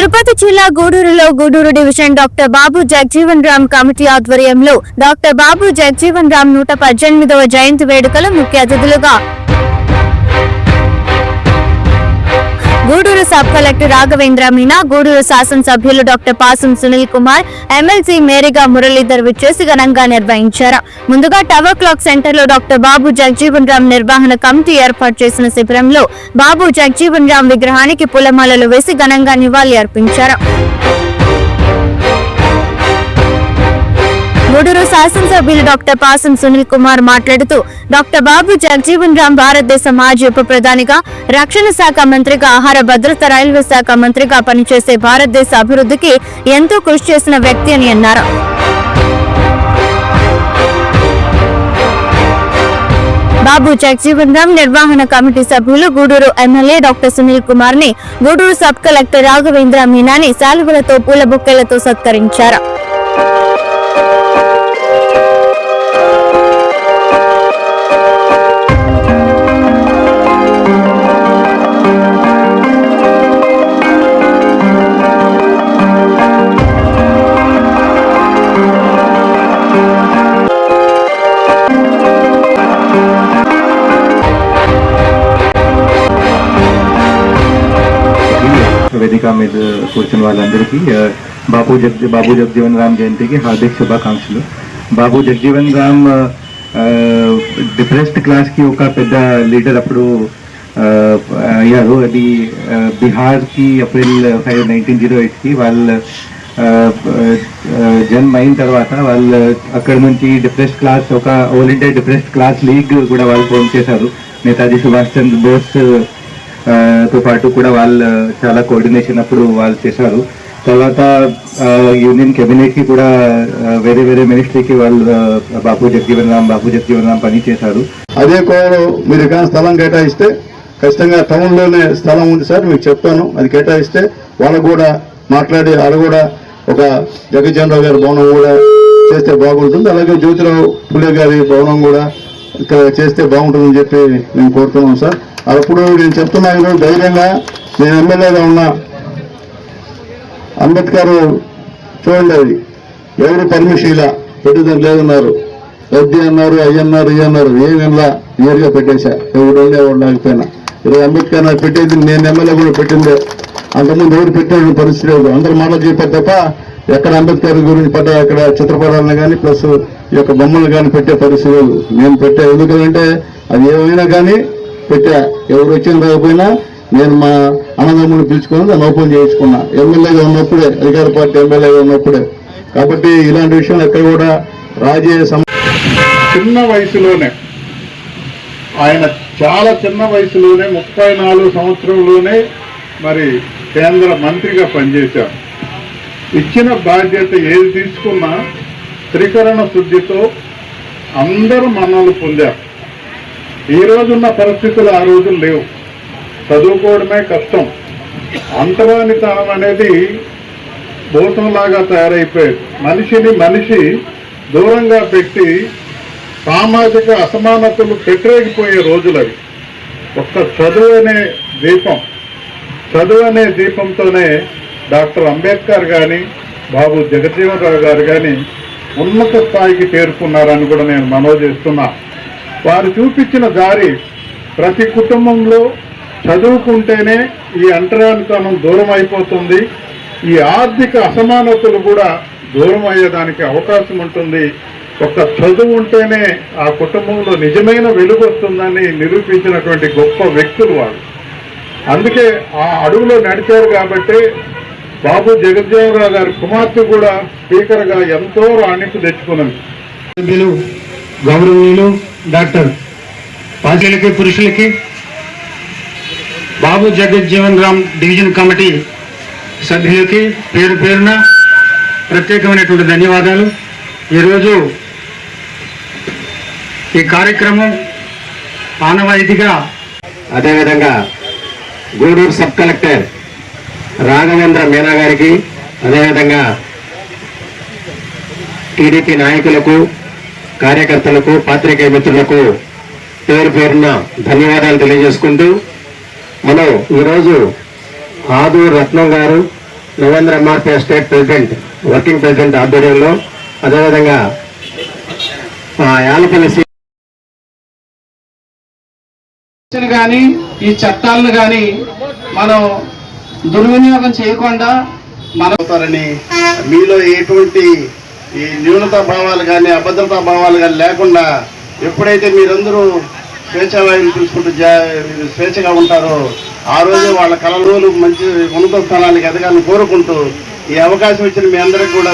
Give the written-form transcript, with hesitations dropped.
తిరుపతి జిల్లా గూడూరులో Gudur division doctor బాబు Jagjivan Ram committee ఆధ్వర్యంలో డాక్టర్ బాబు జగజీవన్ రామ్ 118వ జయంతి వేడుకల ముఖ్య అతిథులుగా గూడూరు సబ్ కలెక్టర్ రాఘవేంద్ర మీనా, గూడూరు శాసనసభ్యులు డాక్టర్ పాసం సునీల్ కుమార్, ఎమ్మెల్సీ మేరీగా మురళీధర్ విచ్చేసి ఘనంగా నిర్వహించారు. ముందుగా టవర్ క్లాక్ సెంటర్ లో డాక్టర్ బాబు జగజీవన్ రామ్ నిర్వహణ కమిటీ ఏర్పాటు చేసిన శిబిరంలో బాబు జగజీవన్ రామ్ విగ్రహానికి పూలమాలలు వేసి ఘనంగా నివాళి అర్పించారు. గూడూరు శాసనసభ్యులు డాక్టర్ పాసం సునీల్ కుమార్ మాట్లాడుతూ డాక్టర్ బాబు జగజీవన్ రామ్ భారతదేశ మాజీ ఉప ప్రధానిగా, రక్షణ శాఖ మంత్రిగా, ఆహార భద్రత, రైల్వే శాఖ మంత్రిగా పనిచేసే భారతదేశ అభివృద్ధికి ఎంతో కృషి చేసిన వ్యక్తి అని అన్నారు. బాబు జగజీవన్ రామ్ నిర్వహణ కమిటీ సభ్యులు గూడూరు ఎమ్మెల్యే డాక్టర్ సునీల్ కుమార్ ని, గూడూరు సబ్ కలెక్టర్ రాఘవేంద్ర మీనాని శాలువలతో, పూల బొక్కేలతో సత్కరించారు. వేదిక మీద కూర్చున్న వాళ్ళందరికీ బాబు జగజీవన్ రామ్ జయంతికి హార్దిక శుభాకాంక్షలు. బాబు జగజీవన్ రామ్ డిప్రెస్డ్ క్లాస్కి ఒక పెద్ద లీడర్ అప్పుడు అయ్యారు. అది బీహార్కి ఏప్రిల్ 5, 1908కి వాళ్ళు జన్మ అయిన తర్వాత వాళ్ళు అక్కడ నుంచి డిప్రెస్డ్ క్లాస్, ఒక all India depressed class league కూడా వాళ్ళు ఫామ్ చేశారు. నేతాజీ సుభాష్ చంద్ర బోస్ తో పాటు కూడా వాళ్ళు చాలా కోఆర్డినేషన్ అప్పుడు వాళ్ళు చేశారు. తర్వాత యూనియన్ కేబినెట్ కి కూడా వేరే వేరే మినిస్ట్రీకి వాళ్ళు బాబు జగజీవన్ రామ్ పని చేశారు. అదే కోవలో మీరు కానీ స్థలం కేటాయిస్తే, ఖచ్చితంగా టౌన్లోనే స్థలం ఉంది సార్, మీకు చెప్తాను, అది కేటాయిస్తే వాళ్ళకు కూడా మాట్లాడి వాళ్ళు కూడా ఒక జగజీవన్ రావు గారి భవనం కూడా చేస్తే బాగుంటుంది. అలాగే జ్యోతిరావు పులే గారి భవనం కూడా ఇక్కడ చేస్తే బాగుంటుందని చెప్పి మేము కోరుతున్నాం సార్. అప్పుడు నేను చెప్తున్నాను, ధైర్యంగా నేను ఎమ్మెల్యేగా ఉన్నా, అంబేద్కర్ చూడండి, అది ఎవరు పర్మిషన్ ఇలా పెట్టుదని లేదన్నారు, వద్ది అన్నారు, అయ్యన్నారు, ఇయ్యన్నారు, ఏమిలా నేరుగా పెట్టేశా, ఎవరు లేకపోయినా. ఈరోజు అంబేద్కర్ నాకు పెట్టేది, నేను ఎమ్మెల్యే కూడా పెట్టిందే, అంతకుముందు ఎవరు పెట్టిన పరిస్థితి లేదు. అందరూ మాటలు చెప్పారు తప్ప ఎక్కడ అంబేద్కర్ గురించి పడ్డ అక్కడ చిత్రపటాలను కానీ ప్లస్ ఈ యొక్క బొమ్మలు కానీ పెట్టే పరిస్థితి లేదు. నేను పెట్టా, ఎందుకంటే అది ఏమైనా కానీ పెట్టా, ఎవరు వచ్చిన రాకపోయినా నేను మా అన్నదమ్ముని పిలుచుకొని దాన్ని ఓపెన్ చేయించుకున్నా, ఎమ్మెల్యేగా ఉన్నప్పుడే, అధికార పార్టీ ఎమ్మెల్యేగా ఉన్నప్పుడే. కాబట్టి ఇలాంటి విషయాలు ఎక్కడ కూడా చిన్న వయసులోనే, ఆయన చాలా చిన్న వయసులోనే 34 సంవత్సరంలోనే మరి కేంద్ర మంత్రిగా పనిచేశారు. ఇచ్చిన బాధ్యత ఏది తీసుకున్నా త్రికరణ శుద్ధితో అందరూ మన్ననలు పొందారు. ఈ రోజున్న పరిస్థితులు ఆ రోజులు లేవు, చదువుకోవడమే కష్టం. అంతరానితనం అనేది భూతంలాగా తయారైపోయేది. మనిషి దూరంగా పెట్టి సామాజిక అసమానతలు పెట్టరేగిపోయే రోజులవి. ఒక్క చదువు అనే దీపంతోనే డాక్టర్ అంబేద్కర్ కానీ, బాబు జగజీవన్ రావు గారు కానీ ఉన్నత స్థాయికి చేరుకున్నారని కూడా నేను మనవి చేస్తున్నా. వారు చూపించిన దారి, ప్రతి కుటుంబంలో చదువుకుంటేనే ఈ అంటరానితనం దూరం అయిపోతుంది, ఈ ఆర్థిక అసమానతలు కూడా దూరం అయ్యేదానికి అవకాశం ఉంటుంది, ఒక్క చదువు ఉంటేనే ఆ కుటుంబంలో నిజమైన వెలుగు వస్తుందని నిరూపించినటువంటి గొప్ప వ్యక్తులు వారు. అందుకే ఆ అడుగులో నడిచారు. కాబట్టి బాబు జగజీవన్ రావు గారి కుమార్తె కూడా స్పీకర్గా ఎంతో రాణింపు తెచ్చుకున్నది. గౌరవనీయులు డాక్టర్ పార్టీలకి, పురుషులకి, బాబు జగజీవన్ రామ్ డివిజన్ కమిటీ సభ్యులకి పేరు పేరున ప్రత్యేకమైనటువంటి ధన్యవాదాలు. ఈరోజు ఈ కార్యక్రమం ఆనవాయితీగా, అదేవిధంగా గూడూరు సబ్ కలెక్టర్ రాఘవేంద్ర మీనా గారికి, అదేవిధంగా టీడీపీ నాయకులకు, కార్యకర్తలకు, పాత్రికేయ మిత్రులకు పేరు పేరున ధన్యవాదాలు తెలియజేసుకుంటూ, మనం ఈరోజు ఆదూరు రత్నం గారు, Navendra MRP state president working president ఆధ్వర్యంలో, అదేవిధంగా యాలపల్లి కానీ ఈ చట్టాలను కానీ మనం దుర్వినియోగం చేయకుండా మనవుతారని, మీలో ఎటువంటి ఈ న్యూనతా భావాలు కానీ అభద్రతా భావాలు కానీ లేకుండా ఎప్పుడైతే మీరందరూ స్వేచ్ఛావాయువులు తీసుకుంటూ స్వేచ్ఛగా ఉంటారో ఆ రోజే వాళ్ళ కళలు మంచి ఉన్నత స్థానానికి ఎదగాలని కోరుకుంటూ ఈ అవకాశం ఇచ్చిన మీ అందరికీ కూడా